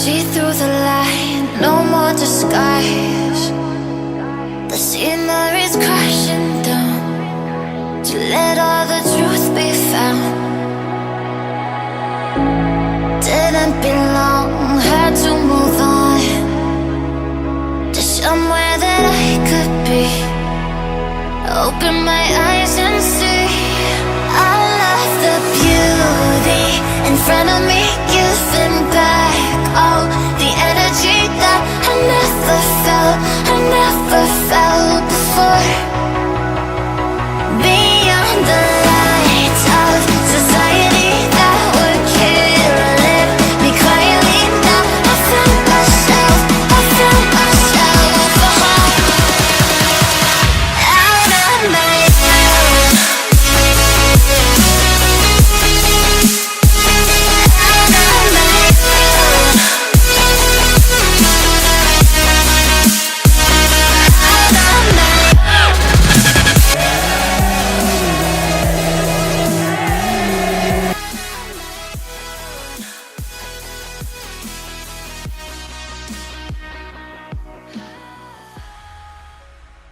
see through the light, no more disguise. The scenery's crashing down to let all the truth be found. Didn't belong, had to move on to somewhere that I could be. Open my eyes and see I love the beauty in front of me, giving back all the energy that I never felt, I never